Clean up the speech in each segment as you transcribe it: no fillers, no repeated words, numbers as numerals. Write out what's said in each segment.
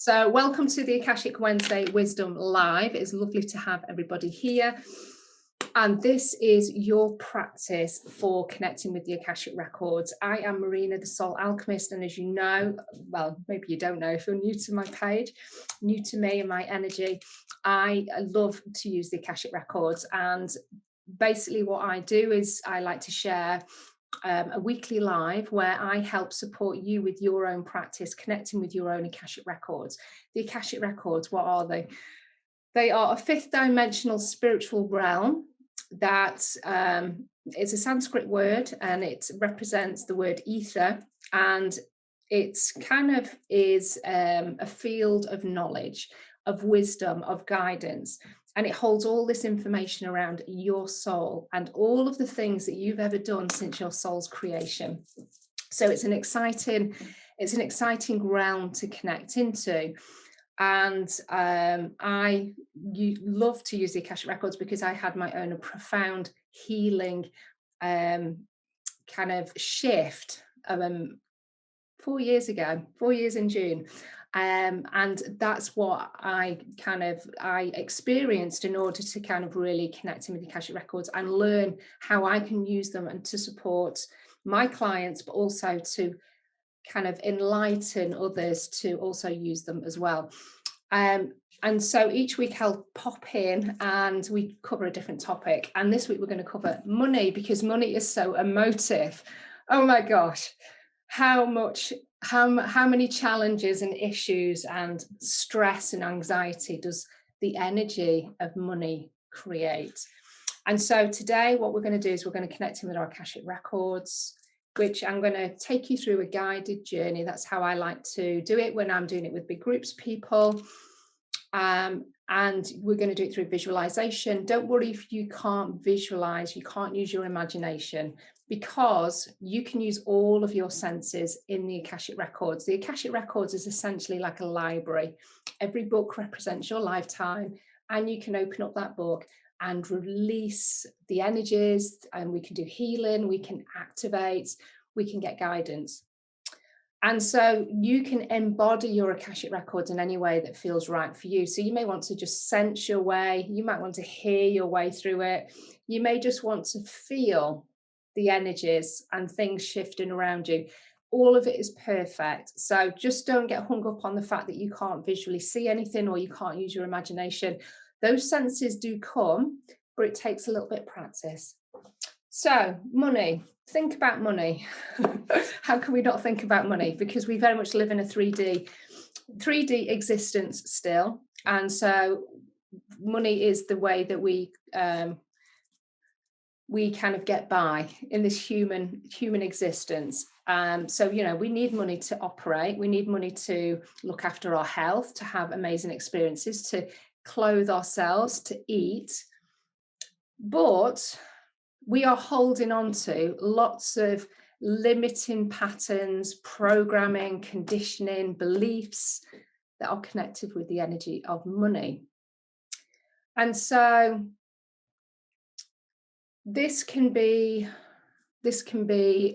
So welcome to the Akashic Wednesday Wisdom Live. It's lovely to have everybody here. And this is your practice for connecting with the Akashic Records. I am Marina, the Soul Alchemist. And as you know, well, maybe you don't know if you're new to my page, new to me and my energy, I love to use the Akashic Records. And basically what I do is I like to share a weekly live where I help support you with your own practice, connecting with your own Akashic Records. The Akashic Records, what are they? They are a fifth dimensional spiritual realm that it's a Sanskrit word, and it represents the word ether, and it kind of is a field of knowledge, of wisdom, of guidance. And it holds all this information around your soul and all of the things that you've ever done since your soul's creation. So it's an exciting realm to connect into. And I love to use the Akashic Records because I had my own profound healing kind of shift 4 years ago, 4 years in June. And that's what I experienced in order to kind of really connect in with the Akashic Records and learn how I can use them and to support my clients, but also to kind of enlighten others to also use them as well. And so each week I'll pop in and we cover a different topic. And this week we're going to cover money, because money is so emotive. Oh my gosh, how many challenges and issues and stress and anxiety does the energy of money create? And so today what we're going to do is we're going to connect in with our Akashic Records, which I'm going to take you through a guided journey. That's how I like to do it when I'm doing it with big groups of people. And we're going to do it through visualization. Don't worry if you can't visualize, you can't use your imagination, because you can use all of your senses in the Akashic Records. The Akashic Records is essentially like a library. Every book represents your lifetime, and you can open up that book and release the energies, and we can do healing, we can activate, we can get guidance. And so you can embody your Akashic Records in any way that feels right for you. So you may want to just sense your way, you might want to hear your way through it, you may just want to feel the energies and things shifting around you. All of it is perfect. So just don't get hung up on the fact that you can't visually see anything or you can't use your imagination. Those senses do come, but it takes a little bit of practice. So money, think about money. How can we not think about money? Because we very much live in a 3D existence still. And so money is the way that we kind of get by in this human existence. So, you know, we need money to operate. We need money to look after our health, to have amazing experiences, to clothe ourselves, to eat. But we are holding on to lots of limiting patterns, programming, conditioning, beliefs that are connected with the energy of money. And so this can be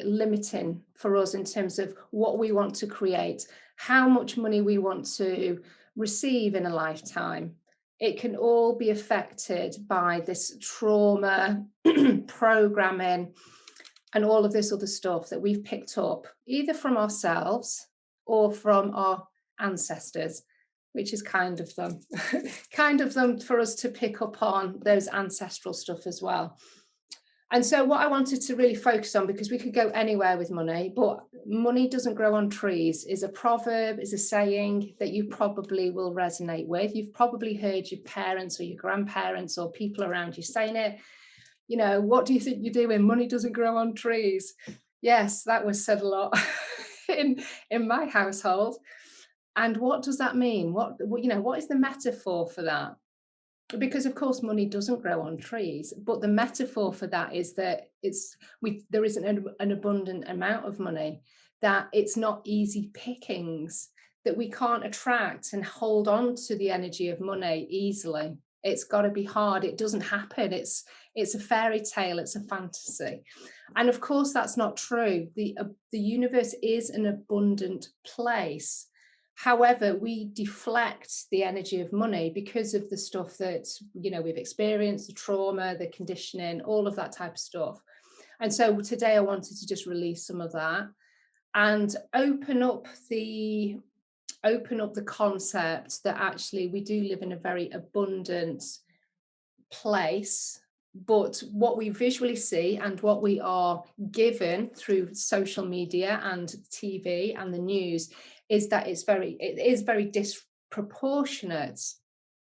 limiting for us in terms of what we want to create, how much money we want to receive in a lifetime. It can all be affected by this trauma, programming, and all of this other stuff that we've picked up, either from ourselves or from our ancestors, which is kind of them, for us to pick up on those ancestral stuff as well. And so what I wanted to really focus on, because we could go anywhere with money, but money doesn't grow on trees, is a proverb, is a saying that you probably will resonate with. You've probably heard your parents or your grandparents or people around you saying it. You know, what do you think you're doing? Money doesn't grow on trees. Yes, that was said a lot in my household. And what does that mean? What is the metaphor for that? Because of course money doesn't grow on trees, but the metaphor for that is that there isn't an abundant amount of money, that it's not easy pickings, that we can't attract and hold on to the energy of money easily. It's got to be hard. It doesn't happen. It's a fairy tale. It's a fantasy. And of course that's not true. The universe is an abundant place, However, we deflect the energy of money because of the stuff that, we've experienced, the trauma, the conditioning, all of that type of stuff. And so today I wanted to just release some of that and open up the concept that actually we do live in a very abundant place, but what we visually see and what we are given through social media and TV and the news is that it is very disproportionate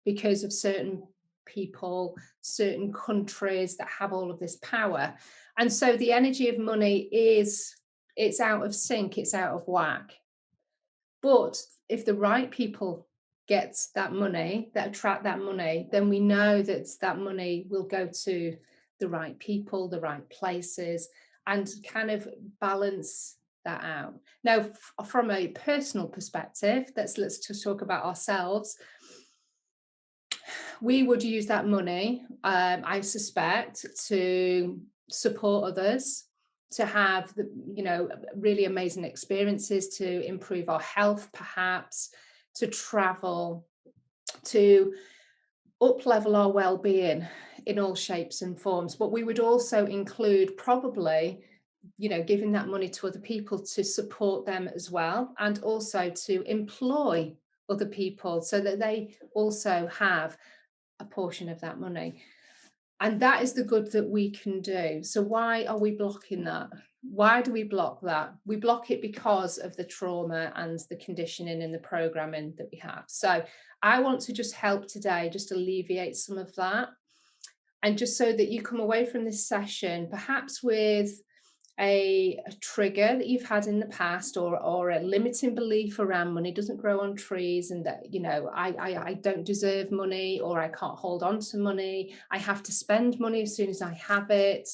because of certain people, certain countries that have all of this power. And so the energy of money it's out of sync, it's out of whack. But if the right people get that money, that attract that money, then we know that that money will go to the right people, the right places, and kind of balance that out. Now, from a personal perspective, let's just talk about ourselves. We would use that money, I suspect, to support others, to have really amazing experiences, to improve our health, perhaps, to travel, to up level our well-being in all shapes and forms. But we would also include probably giving that money to other people to support them as well, and also to employ other people so that they also have a portion of that money. And that is the good that we can do. So why are we blocking that? Why do we block that? We block it because of the trauma and the conditioning and the programming that we have. So I want to just help today, just alleviate some of that. And just so that you come away from this session, perhaps with a trigger that you've had in the past, or a limiting belief around money doesn't grow on trees, and that I don't deserve money, or I can't hold on to money, I have to spend money as soon as I have it,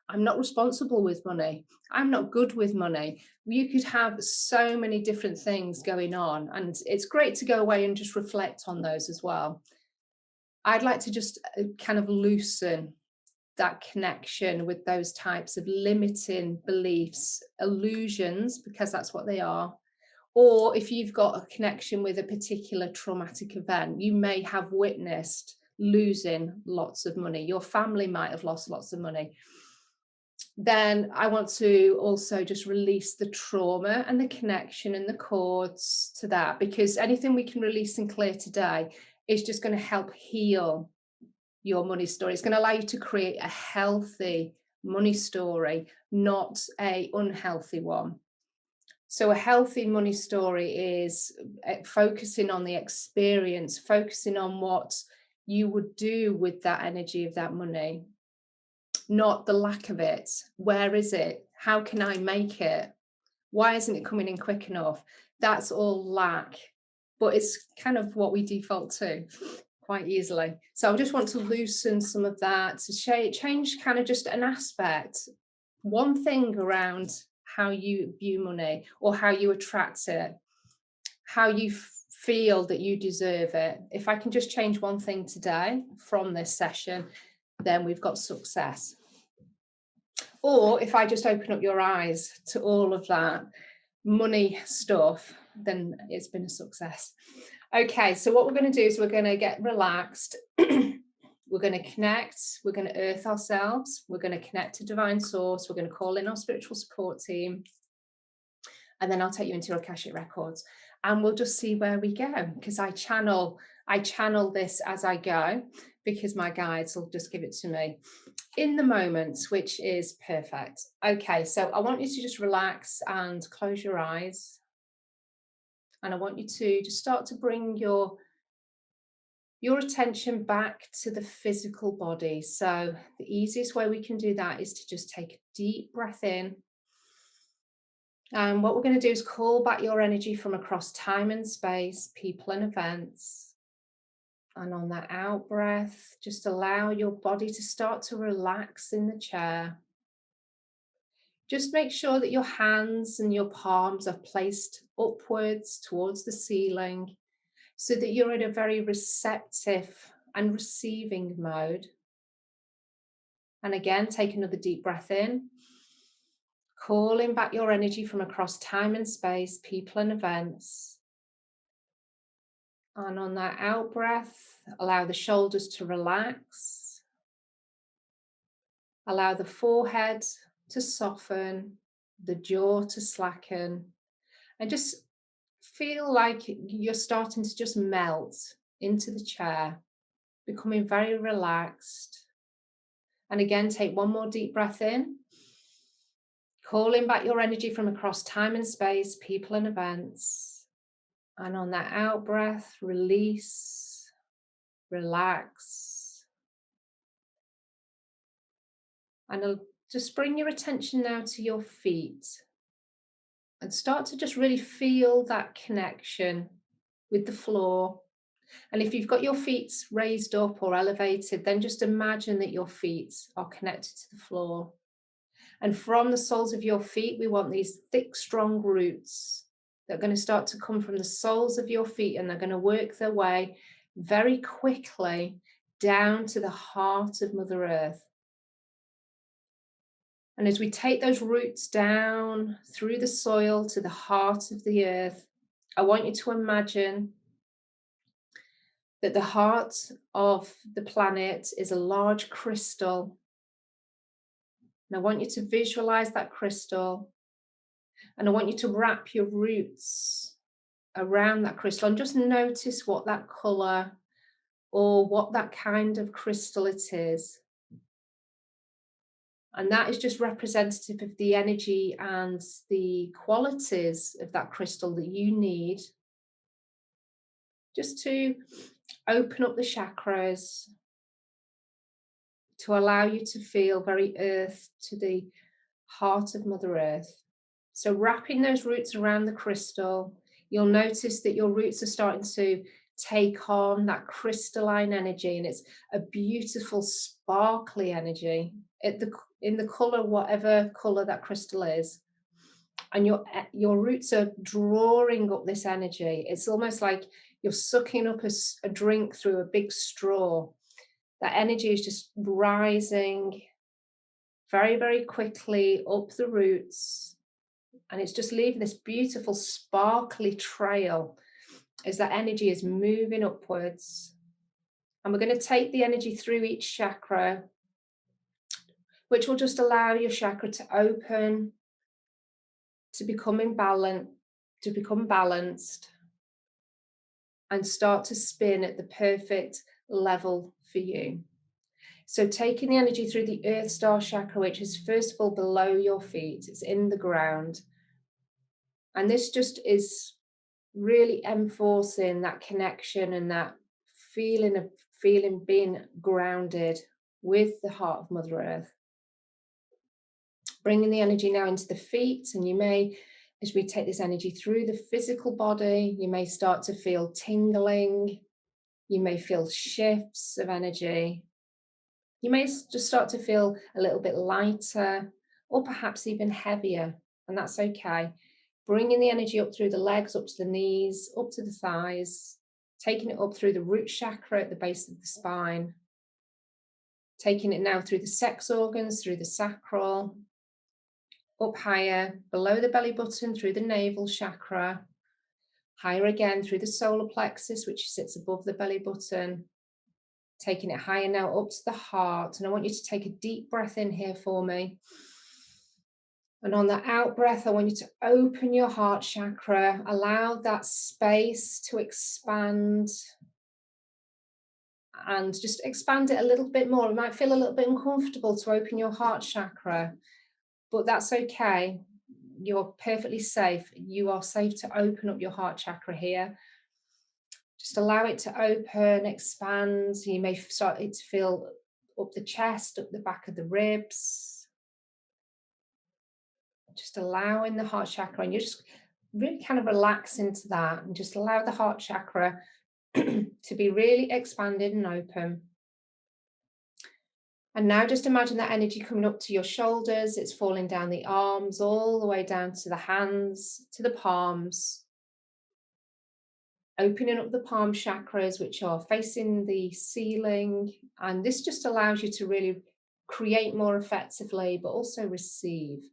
I'm not responsible with money, I'm not good with money. You could have so many different things going on, and it's great to go away and just reflect on those as well. I'd like to just kind of loosen that connection with those types of limiting beliefs, illusions, because that's what they are. Or if you've got a connection with a particular traumatic event, you may have witnessed losing lots of money. Your family might have lost lots of money. Then I want to also just release the trauma and the connection and the cords to that, because anything we can release and clear today is just going to help heal your money story. It's going to allow you to create a healthy money story, not a unhealthy one. So a healthy money story is focusing on the experience, focusing on what you would do with that energy of that money, not the lack of it. Where is it? How can I make it? Why isn't it coming in quick enough? That's all lack, but it's kind of what we default to quite easily. So I just want to loosen some of that, to change kind of just an aspect, one thing around how you view money, or how you attract it, how you feel that you deserve it. If I can just change one thing today from this session, then we've got success. Or if I just open up your eyes to all of that money stuff, then it's been a success. Okay, so what we're going to do is we're going to get relaxed. We're going to connect. We're going to earth ourselves. We're going to connect to divine source. We're going to call in our spiritual support team. And then I'll take you into your Akashic Records, and we'll just see where we go, because I channel this as I go, because my guides will just give it to me in the moment, which is perfect. Okay, so I want you to just relax and close your eyes. And I want you to just start to bring your attention back to the physical body. So the easiest way we can do that is to just take a deep breath in. And what we're going to do is call back your energy from across time and space, people and events. And on that out breath, just allow your body to start to relax in the chair. Just make sure that your hands and your palms are placed upwards towards the ceiling, so that you're in a very receptive and receiving mode. And again, take another deep breath in, calling back your energy from across time and space, people and events. And on that out breath, allow the shoulders to relax. Allow the forehead to soften, the jaw to slacken, and just feel like you're starting to just melt into the chair, becoming very relaxed. And again, take one more deep breath in, calling back your energy from across time and space, people and events. And on that out breath, release, relax. And just bring your attention now to your feet and start to just really feel that connection with the floor. And if you've got your feet raised up or elevated, then just imagine that your feet are connected to the floor. And from the soles of your feet, we want these thick, strong roots that are going to start to come from the soles of your feet, and they're going to work their way very quickly down to the heart of Mother Earth. And as we take those roots down through the soil to the heart of the earth, I want you to imagine that the heart of the planet is a large crystal. And I want you to visualize that crystal. And I want you to wrap your roots around that crystal and just notice what that color or what that kind of crystal it is. And that is just representative of the energy and the qualities of that crystal that you need just to open up the chakras, to allow you to feel very earth to the heart of Mother Earth. So wrapping those roots around the crystal, you'll notice that your roots are starting to take on that crystalline energy, and it's a beautiful sparkly energy in the color, whatever color that crystal is. And your roots are drawing up this energy. It's almost like you're sucking up a drink through a big straw. That energy is just rising very, very quickly up the roots. And it's just leaving this beautiful sparkly trail as that energy is moving upwards. And we're going to take the energy through each chakra, which will just allow your chakra to open, to become balanced, and start to spin at the perfect level for you. So taking the energy through the Earth Star chakra, which is first of all below your feet, it's in the ground. And this just is really enforcing that connection and that feeling being grounded with the heart of Mother Earth. Bringing the energy now into the feet, and you may, as we take this energy through the physical body, you may start to feel tingling, you may feel shifts of energy, you may just start to feel a little bit lighter or perhaps even heavier, and that's okay. Bringing the energy up through the legs, up to the knees, up to the thighs, taking it up through the root chakra at the base of the spine, taking it now through the sex organs, through the sacral, up higher, below the belly button, through the navel chakra, higher again through the solar plexus, which sits above the belly button, taking it higher now up to the heart. And I want you to take a deep breath in here for me. And on the out breath, I want you to open your heart chakra, allow that space to expand, and just expand it a little bit more. It might feel a little bit uncomfortable to open your heart chakra, but that's okay. You're perfectly safe. You are safe to open up your heart chakra here. Just allow it to open, expand. You may start it to feel up the chest, up the back of the ribs. Just allowing the heart chakra, and you're just really kind of relax into that, and just allow the heart chakra to be really expanded and open. And now just imagine that energy coming up to your shoulders. It's falling down the arms, all the way down to the hands, to the palms. Opening up the palm chakras, which are facing the ceiling. And this just allows you to really create more effectively, but also receive.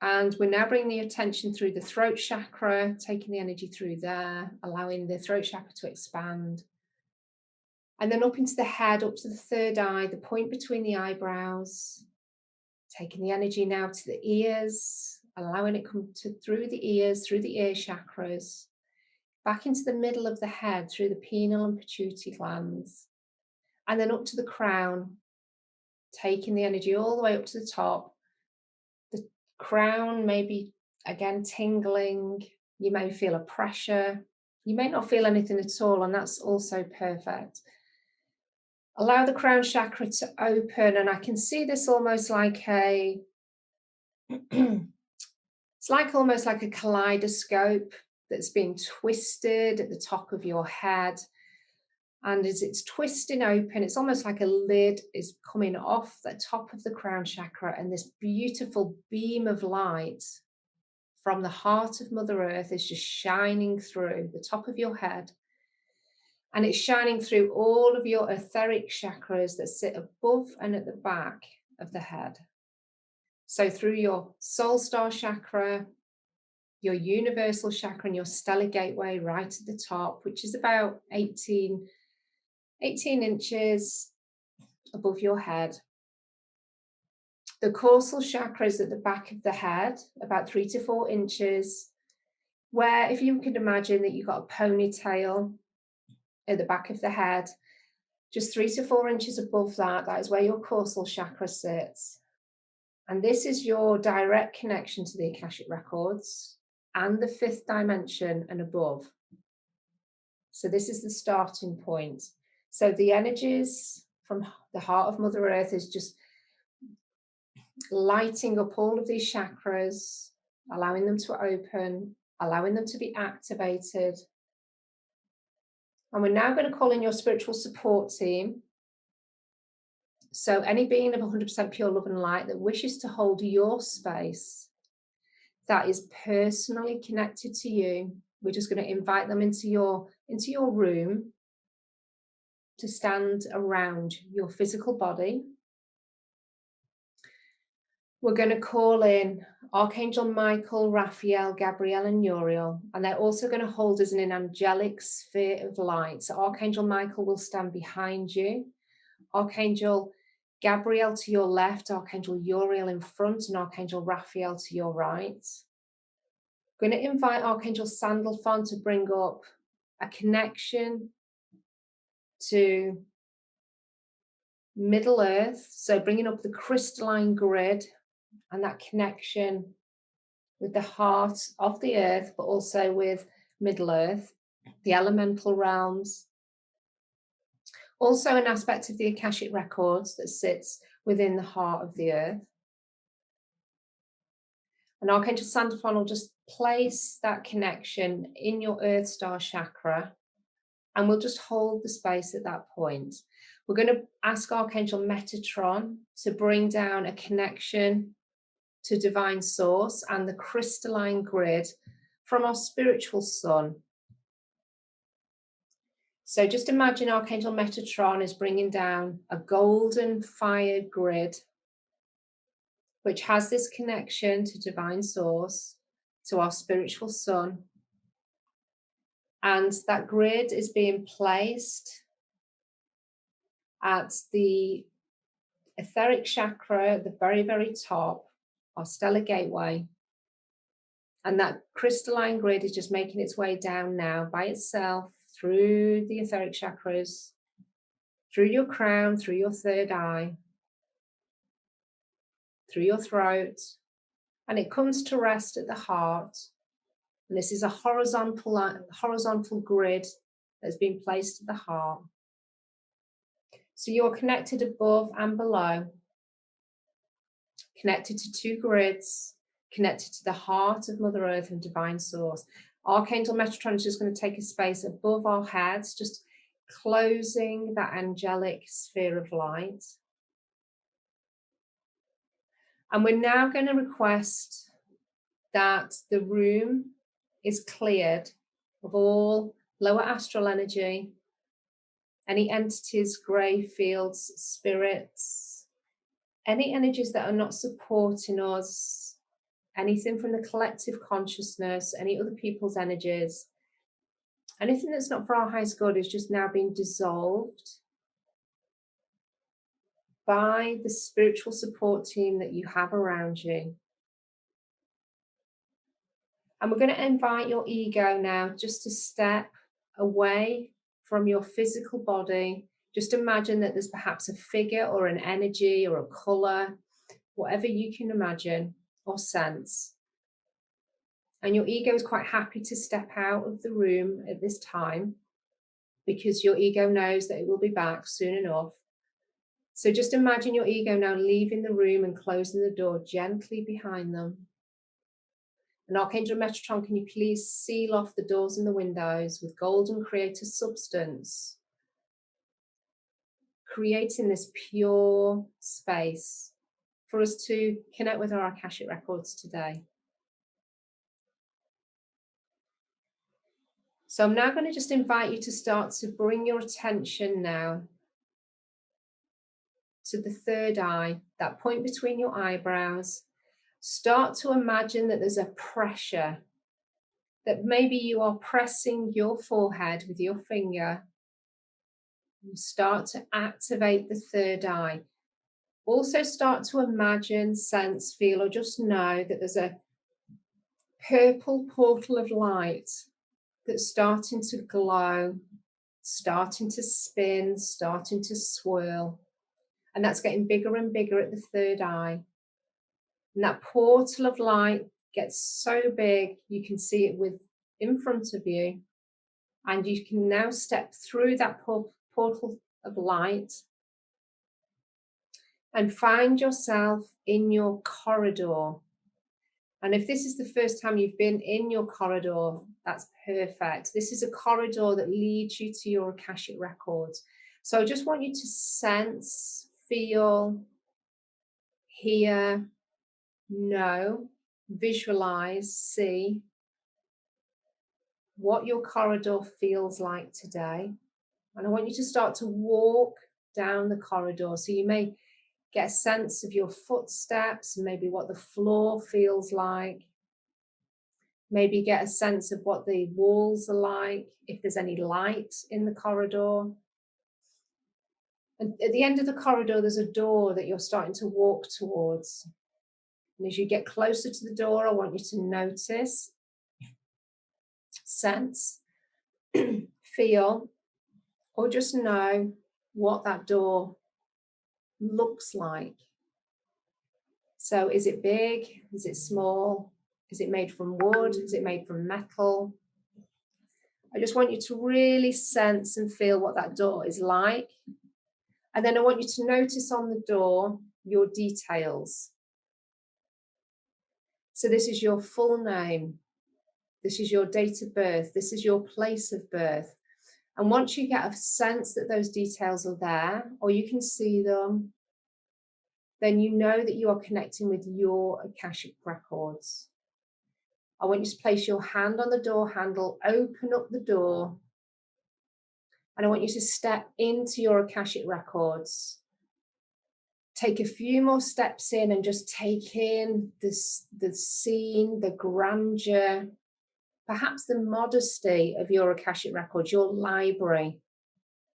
And we're now bringing the attention through the throat chakra, taking the energy through there, allowing the throat chakra to expand. And then up into the head, up to the third eye, the point between the eyebrows, taking the energy now to the ears, allowing it come through the ears, through the ear chakras, back into the middle of the head, through the pineal and pituitary glands, and then up to the crown, taking the energy all the way up to the top. The crown may be, again, tingling. You may feel a pressure. You may not feel anything at all, and that's also perfect. Allow the crown chakra to open, and I can see this almost like a, it's like almost like a kaleidoscope that's been twisted at the top of your head. And as it's twisting open, it's almost like a lid is coming off the top of the crown chakra, and this beautiful beam of light from the heart of Mother Earth is just shining through the top of your head. And it's shining through all of your etheric chakras that sit above and at the back of the head. So through your soul star chakra, your universal chakra, and your stellar gateway right at the top, which is about 18 inches above your head. The causal chakra is at the back of the head, about 3 to 4 inches, where if you could imagine that you've got a ponytail at the back of the head, just 3 to 4 inches above that, that is where your causal chakra sits. And this is your direct connection to the Akashic Records and the 5th dimension and above. So this is the starting point. So the energies from the heart of Mother Earth is just lighting up all of these chakras, allowing them to open, allowing them to be activated. And we're now going to call in your spiritual support team. So any being of 100% pure love and light that wishes to hold your space, that is personally connected to you, we're just going to invite them into your room to stand around your physical body. We're going to call in Archangel Michael, Raphael, Gabriel, and Uriel, and they're also going to hold us in an angelic sphere of light. So Archangel Michael will stand behind you, Archangel Gabriel to your left, Archangel Uriel in front, and Archangel Raphael to your right. I'm going to invite Archangel Sandalphon to bring up a connection to Middle Earth, so bringing up the crystalline grid and that connection with the heart of the earth, but also with Middle Earth, the elemental realms. Also an aspect of the Akashic Records that sits within the heart of the earth. And Archangel Sandalphon will just place that connection in your Earth Star chakra, and we'll just hold the space at that point. We're going to ask Archangel Metatron to bring down a connection to Divine Source and the crystalline grid from our spiritual sun. So just imagine Archangel Metatron is bringing down a golden fire grid which has this connection to Divine Source, to our spiritual sun. And that grid is being placed at the etheric chakra at the very, very top, our stellar gateway. And that crystalline grid is just making its way down now by itself through the etheric chakras, through your crown, through your third eye, through your throat, and it comes to rest at the heart. And this is a horizontal grid that's been placed at the heart. So you're connected above and below, connected to two grids, connected to the heart of Mother Earth and Divine Source. Archangel Metatron is just going to take a space above our heads, just closing that angelic sphere of light. And we're now going to request that the room is cleared of all lower astral energy, any entities, grey fields, spirits, any energies that are not supporting us, anything from the collective consciousness, any other people's energies, anything that's not for our highest good is just now being dissolved by the spiritual support team that you have around you. And we're going to invite your ego now just to step away from your physical body. Just imagine that there's perhaps a figure or an energy or a color, whatever you can imagine or sense. And your ego is quite happy to step out of the room at this time because your ego knows that it will be back soon enough. So just imagine your ego now leaving the room and closing the door gently behind them. And Archangel Metatron, can you please seal off the doors and the windows with golden creator substance, creating this pure space for us to connect with our Akashic Records today. So I'm now going to just invite you to start to bring your attention now to the third eye, that point between your eyebrows. Start to imagine that there's a pressure, that maybe you are pressing your forehead with your finger. You start to activate the third eye. Also start to imagine, sense, feel, or just know that there's a purple portal of light that's starting to glow, starting to spin, starting to swirl. And that's getting bigger and bigger at the third eye. And that portal of light gets so big, you can see it in front of you. And you can now step through that portal of light and find yourself in your corridor. And if this is the first time you've been in your corridor, that's perfect. This is a corridor that leads you to your Akashic Records. So I just want you to sense, feel, hear, know, visualize, see what your corridor feels like today. And I want you to start to walk down the corridor. So you may get a sense of your footsteps, maybe what the floor feels like. Maybe get a sense of what the walls are like, if there's any light in the corridor. And at the end of the corridor, there's a door that you're starting to walk towards. And as you get closer to the door, I want you to notice, sense, feel, or just know what that door looks like. So is it big? Is it small? Is it made from wood? Is it made from metal? I just want you to really sense and feel what that door is like. And then I want you to notice on the door your details. So this is your full name. This is your date of birth. This is your place of birth. And once you get a sense that those details are there, or you can see them, then you know that you are connecting with your Akashic Records. I want you to place your hand on the door handle, open up the door, and I want you to step into your Akashic Records. Take a few more steps in and just take in the scene, the grandeur, perhaps the modesty of your Akashic Records, your library.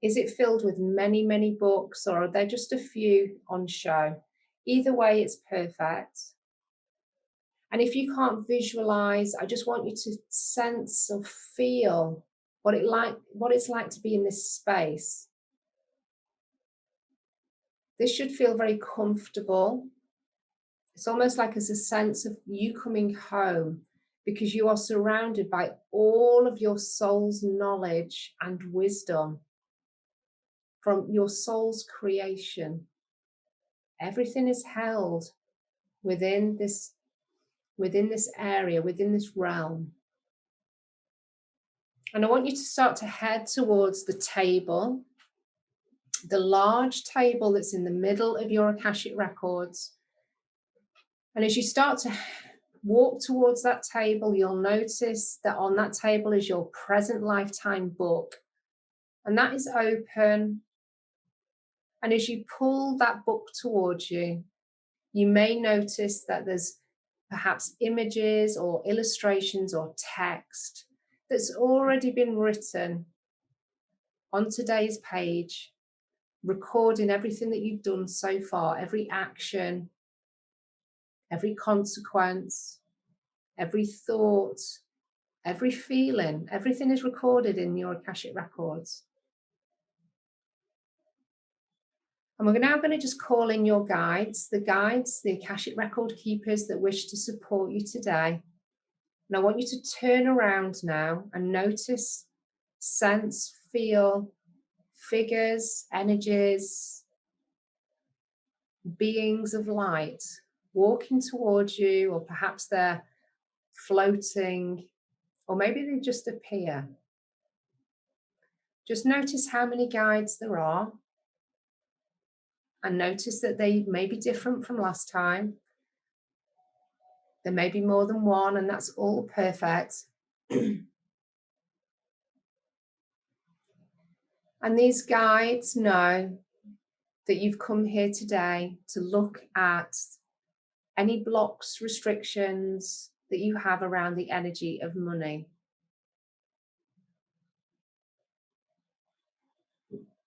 Is it filled with many, many books, or are there just a few on show? Either way, it's perfect. And if you can't visualize, I just want you to sense or feel what it's like to be in this space. This should feel very comfortable. It's almost like there's a sense of you coming home, because you are surrounded by all of your soul's knowledge and wisdom from your soul's creation. Everything is held within this area, within this realm. And I want you to start to head towards the table, the large table that's in the middle of your Akashic Records. And as you start to walk towards that table, you'll notice that on that table is your present lifetime book. And that is open. And as you pull that book towards you, you may notice that there's perhaps images or illustrations or text that's already been written on today's page, recording everything that you've done so far, every action, every consequence, every thought, every feeling, everything is recorded in your Akashic Records. And we're now going to just call in your guides, the Akashic Record keepers that wish to support you today. And I want you to turn around now and notice, sense, feel figures, energies, beings of light walking towards you, or perhaps they're floating, or maybe they just appear. Just notice how many guides there are, and notice that they may be different from last time. There may be more than one, and that's all perfect. And these guides know that you've come here today to look at any blocks, restrictions that you have around the energy of money.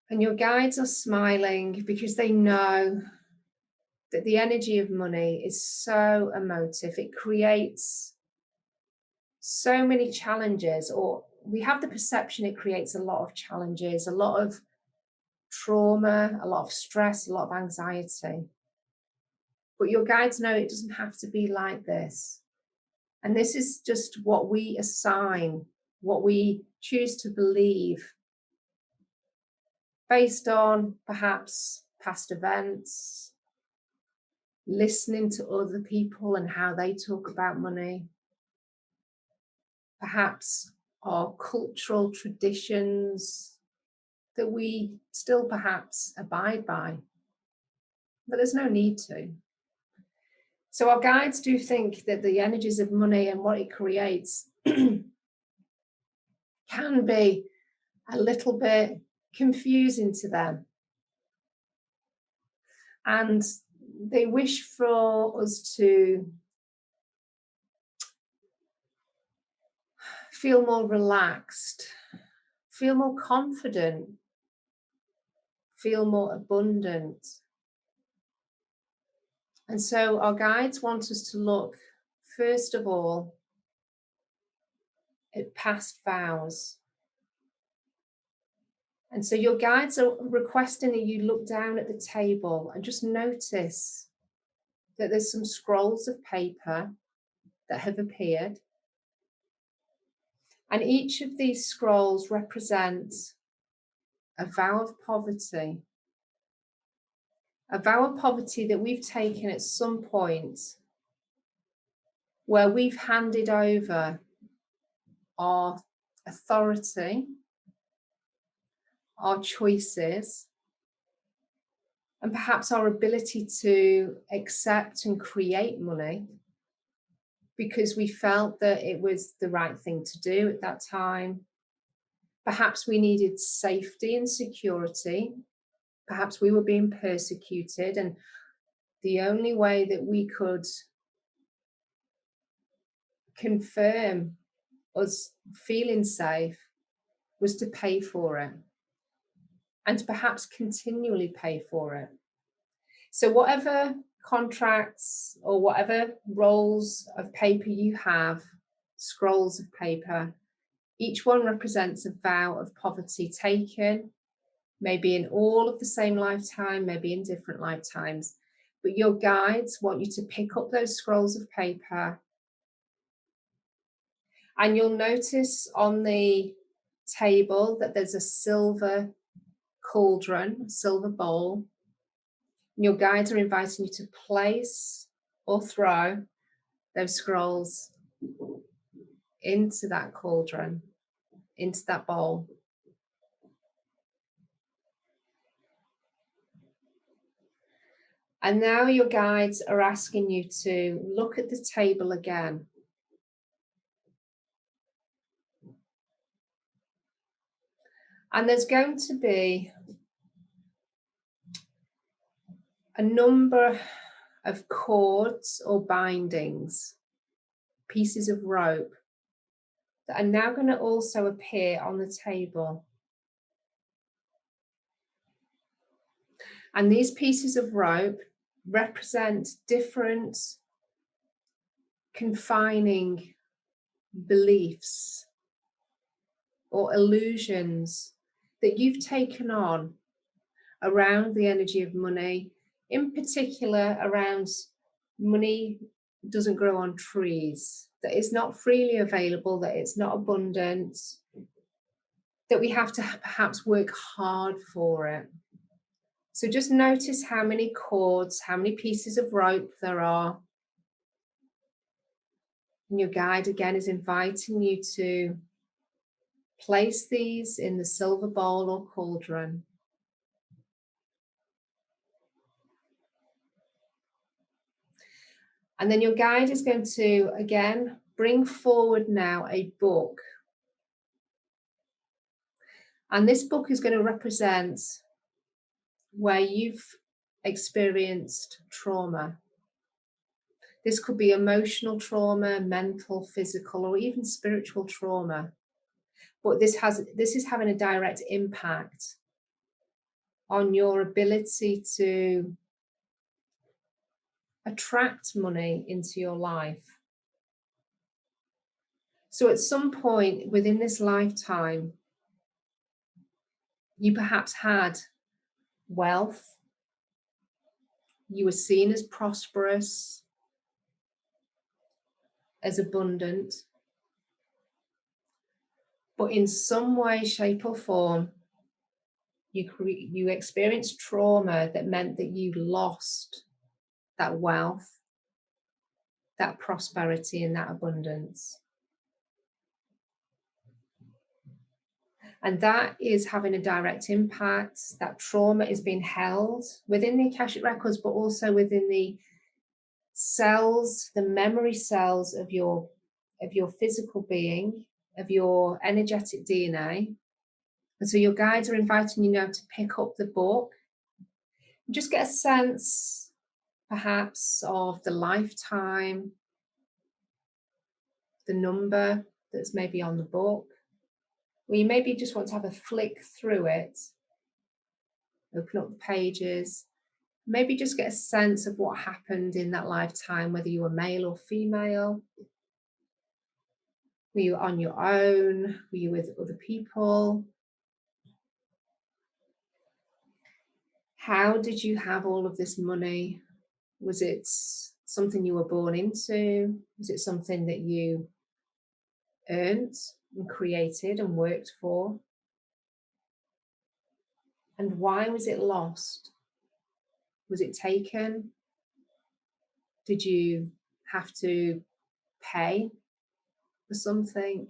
And your guides are smiling because they know that the energy of money is so emotive. It creates so many challenges, or we have the perception it creates a lot of challenges, a lot of trauma, a lot of stress, a lot of anxiety. But your guides know it doesn't have to be like this. And this is just what we assign, what we choose to believe based on perhaps past events, listening to other people and how they talk about money, perhaps our cultural traditions that we still perhaps abide by, but there's no need to. So our guides do think that the energies of money and what it creates can be a little bit confusing to them. And they wish for us to feel more relaxed, feel more confident, feel more abundant. And so our guides want us to look, first of all, at past vows. And so your guides are requesting that you look down at the table and just notice that there's some scrolls of paper that have appeared. And each of these scrolls represents a vow of poverty. A vow of poverty that we've taken at some point where we've handed over our authority, our choices, and perhaps our ability to accept and create money because we felt that it was the right thing to do at that time. Perhaps we needed safety and security. Perhaps we were being persecuted, and the only way that we could confirm us feeling safe was to pay for it, and to perhaps continually pay for it. So whatever contracts or whatever rolls of paper you have, scrolls of paper, each one represents a vow of poverty taken, maybe in all of the same lifetime, maybe in different lifetimes. But your guides want you to pick up those scrolls of paper, and you'll notice on the table that there's a silver cauldron, a silver bowl. And your guides are inviting you to place or throw those scrolls into that cauldron, into that bowl. And now your guides are asking you to look at the table again. And there's going to be a number of cords or bindings, pieces of rope that are now going to also appear on the table. And these pieces of rope represent different confining beliefs or illusions that you've taken on around the energy of money, in particular around money doesn't grow on trees, that it's not freely available, that it's not abundant, that we have to perhaps work hard for it. So just notice how many cords, how many pieces of rope there are. And your guide again is inviting you to place these in the silver bowl or cauldron. And then your guide is going to, again, bring forward now a book. And this book is going to represent where you've experienced trauma. This could be emotional trauma, mental, physical, or even spiritual trauma. But this is having a direct impact on your ability to attract money into your life. So at some point within this lifetime, you perhaps had wealth, you were seen as prosperous, as abundant, but in some way, shape or form, you experienced trauma that meant that you lost that wealth, that prosperity and that abundance. And that is having a direct impact. That trauma is being held within the Akashic Records, but also within the cells, the memory cells of your physical being, of your energetic DNA. And so your guides are inviting you now to pick up the book and just get a sense, perhaps, of the lifetime, the number that's maybe on the book. Or you maybe just want to have a flick through it, open up the pages, maybe just get a sense of what happened in that lifetime, whether you were male or female. Were you on your own? Were you with other people? How did you have all of this money? Was it something you were born into? Was it something that you earned and created and worked for? And why was it lost? Was it taken? Did you have to pay for something?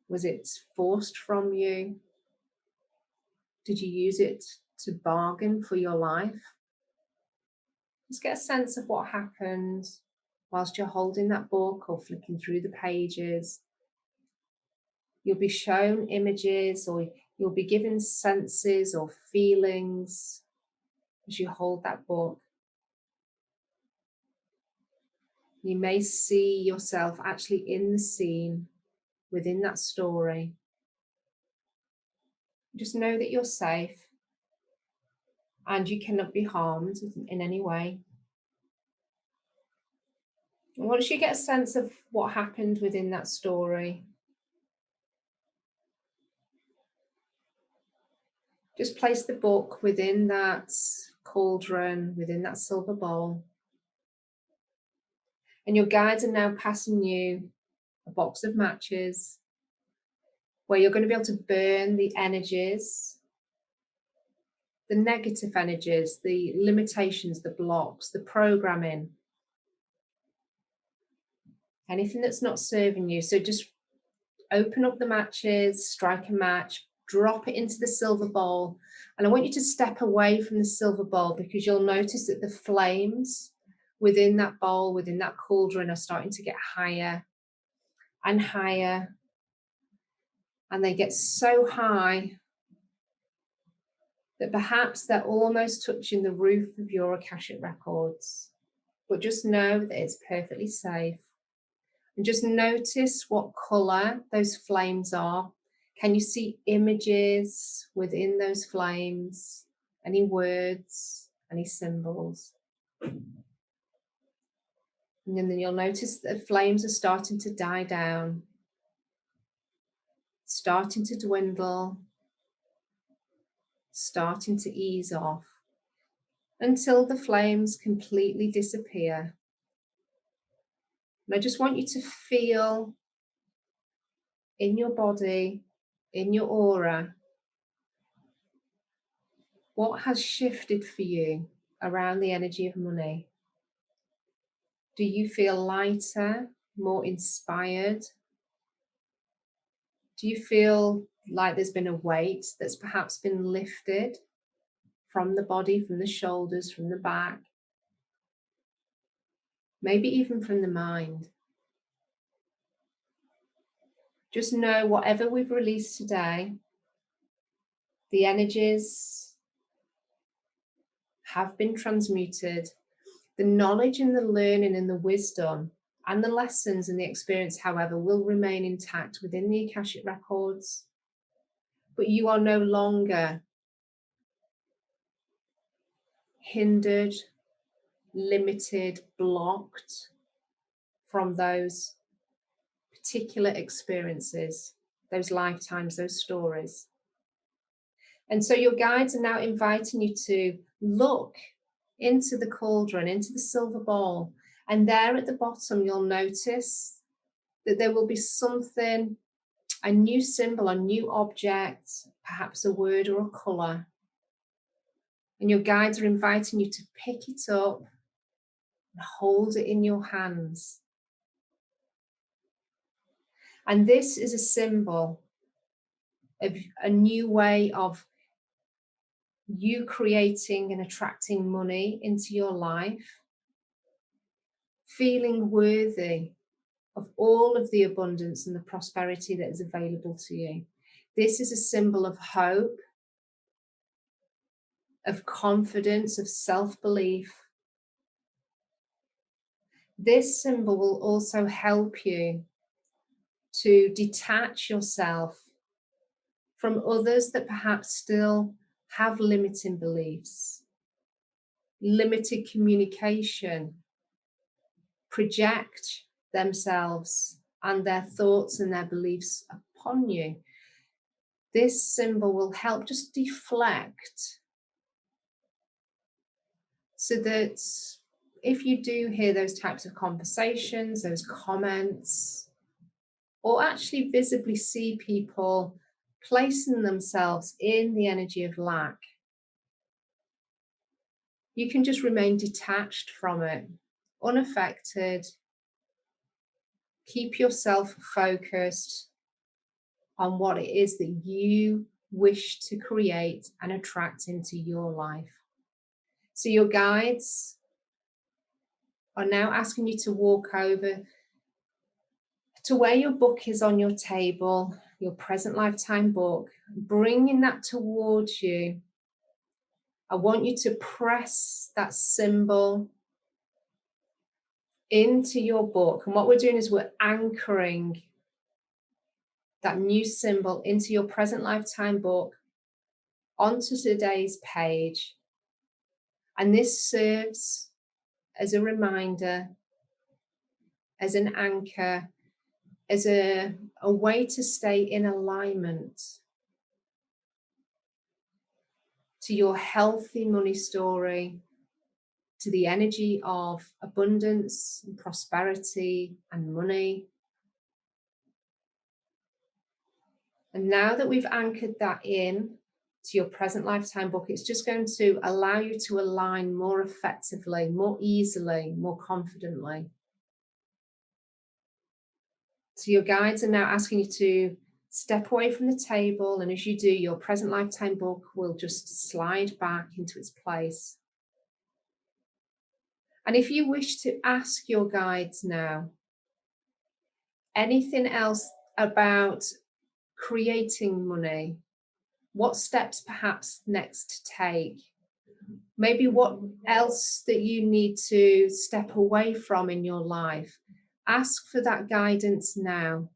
Was it forced from you? Did you use it to bargain for your life? Just get a sense of what happened whilst you're holding that book or flicking through the pages. You'll be shown images or you'll be given senses or feelings as you hold that book. You may see yourself actually in the scene, within that story. Just know that you're safe and you cannot be harmed in any way. And once you get a sense of what happened within that story, just place the book within that cauldron, within that silver bowl. And your guides are now passing you a box of matches where you're going to be able to burn the energies, the negative energies, the limitations, the blocks, the programming, anything that's not serving you. So just open up the matches, strike a match, drop it into the silver bowl. And I want you to step away from the silver bowl because you'll notice that the flames within that bowl, within that cauldron are starting to get higher and higher. And they get so high that perhaps they're almost touching the roof of your Akashic Records. But just know that it's perfectly safe. And just notice what colour those flames are. Can you see images within those flames? Any words? Any symbols? And then you'll notice that the flames are starting to die down, starting to dwindle, starting to ease off, until the flames completely disappear. And I just want you to feel in your body, in your aura, what has shifted for you around the energy of money. Do you feel lighter, more inspired? Do you feel like there's been a weight that's perhaps been lifted from the body, from the shoulders, from the back? Maybe even from the mind. Just know whatever we've released today, the energies have been transmuted. The knowledge and the learning and the wisdom and the lessons and the experience, however, will remain intact within the Akashic Records. But you are no longer hindered, limited, blocked from those particular experiences, those lifetimes, those stories. And so your guides are now inviting you to look into the cauldron, into the silver bowl, and there at the bottom you'll notice that there will be something, a new symbol, a new object, perhaps a word or a colour. And your guides are inviting you to pick it up and hold it in your hands. And this is a symbol of a new way of you creating and attracting money into your life, feeling worthy of all of the abundance and the prosperity that is available to you. This is a symbol of hope, of confidence, of self-belief. This symbol will also help you to detach yourself from others that perhaps still have limiting beliefs, limited communication, project themselves and their thoughts and their beliefs upon you. This symbol will help just deflect, so that if you do hear those types of conversations, those comments, or actually visibly see people placing themselves in the energy of lack, you can just remain detached from it, unaffected. Keep yourself focused on what it is that you wish to create and attract into your life. So your guides are now asking you to walk over to where your book is on your table, your present lifetime book, bringing that towards you. I want you to press that symbol into your book. And what we're doing is we're anchoring that new symbol into your present lifetime book onto today's page. And this serves as a reminder, as an anchor, as a way to stay in alignment to your healthy money story, to the energy of abundance and prosperity and money. And now that we've anchored that in to your present lifetime book, it's just going to allow you to align more effectively, more easily, more confidently. So your guides are now asking you to step away from the table, and as you do, your present lifetime book will just slide back into its place. And if you wish to ask your guides now anything else about creating money, what steps perhaps next to take, maybe what else that you need to step away from in your life. Ask for that guidance now.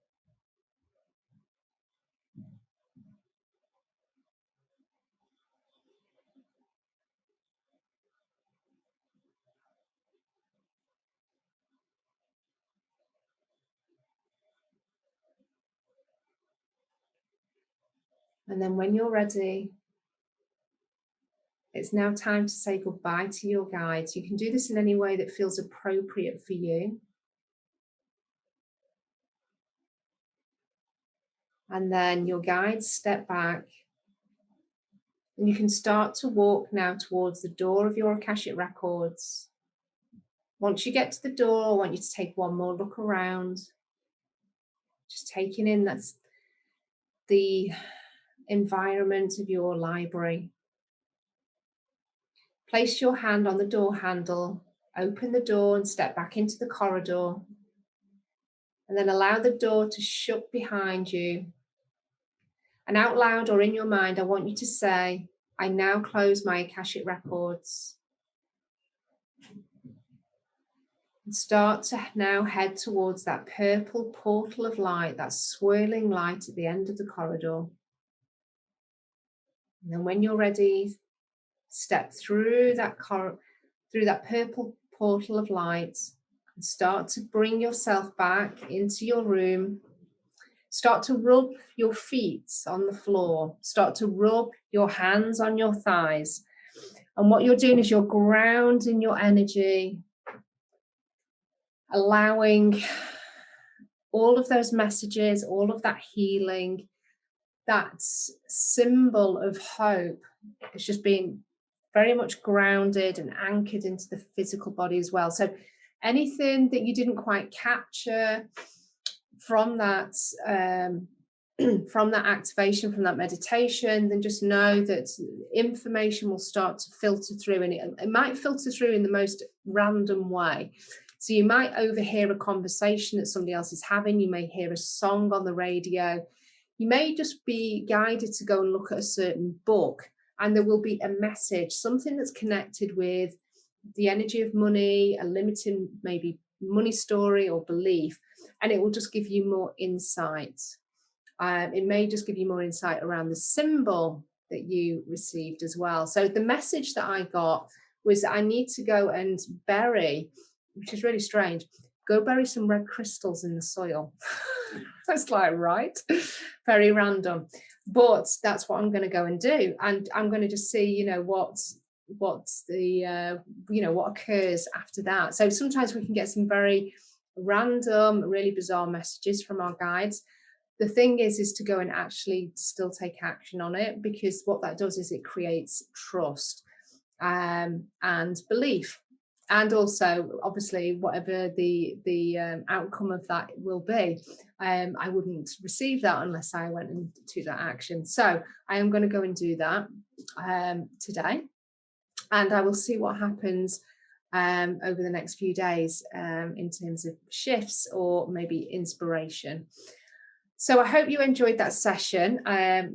And then when you're ready, it's now time to say goodbye to your guides. You can do this in any way that feels appropriate for you. And then your guides step back. And you can start to walk now towards the door of your Akashic Records. Once you get to the door, I want you to take one more look around. Just taking in that's the environment of your library. Place your hand on the door handle, open the door and step back into the corridor. And then allow the door to shut behind you. And out loud or in your mind, I want you to say, I now close my Akashic Records. And start to now head towards that purple portal of light, that swirling light at the end of the corridor. And then when you're ready, step through that purple portal of light and start to bring yourself back into your room. Start to rub your feet on the floor. Start to rub your hands on your thighs. And what you're doing is you're grounding your energy, allowing all of those messages, all of that healing, that symbol of hope. It's just being very much grounded and anchored into the physical body as well. So anything that you didn't quite capture from that from that activation, from that meditation, then just know that information will start to filter through, and it might filter through in the most random way. So you might overhear a conversation that somebody else is having. You may hear a song on the radio. You may just be guided to go and look at a certain book, and there will be a message, something that's connected with the energy of money, a limiting maybe money story or belief, and it will just give you more insight. It may just give you more insight around the symbol that you received as well. So the message that I got was I need to go and bury, which is really strange, go bury some red crystals in the soil. That's like, right, very random, but that's what I'm going to go and do. And I'm going to just see, what's the, what occurs after that. So sometimes we can get some very random, really bizarre messages from our guides. The thing is to go and actually still take action on it, because what that does is it creates trust and belief. And also, obviously, whatever the outcome of that will be, I wouldn't receive that unless I went and took that action. So I am going to go and do that today, and I will see what happens over the next few days in terms of shifts or maybe inspiration. So I hope you enjoyed that session.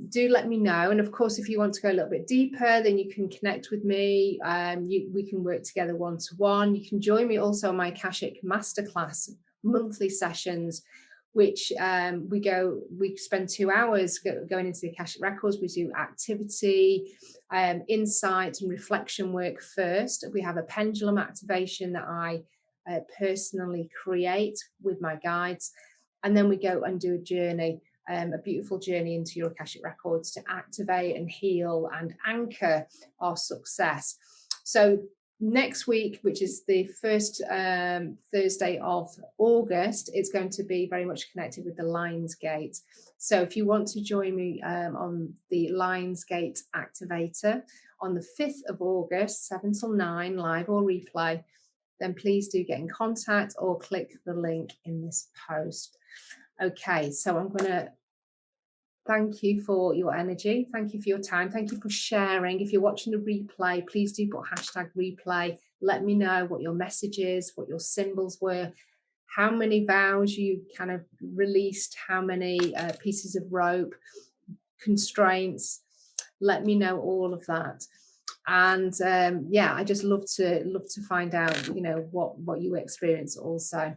Do let me know. And of course, if you want to go a little bit deeper, then you can connect with me. We can work together one-to-one. You can join me also on my Akashic Masterclass monthly sessions, which we spend 2 hours going into the Akashic Records. We do activity, insight and reflection work first. We have a pendulum activation that I personally create with my guides. And then we go and do a journey, a beautiful journey into your Akashic Records to activate and heal and anchor our success. So next week, which is the first Thursday of August, it's going to be very much connected with the Lionsgate. So if you want to join me on the Lionsgate Activator on the 5th of August, 7 till 9, live or replay, then please do get in contact or click the link in this post. Okay, so I'm going to thank you for your energy. Thank you for your time. Thank you for sharing. If you're watching the replay, please do put #replay. Let me know what your message is, what your symbols were, how many vows you kind of released, how many pieces of rope, constraints, let me know all of that. And yeah, I just love to find out, you know, what you experience also.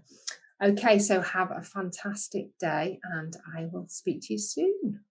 Okay, so have a fantastic day, and I will speak to you soon.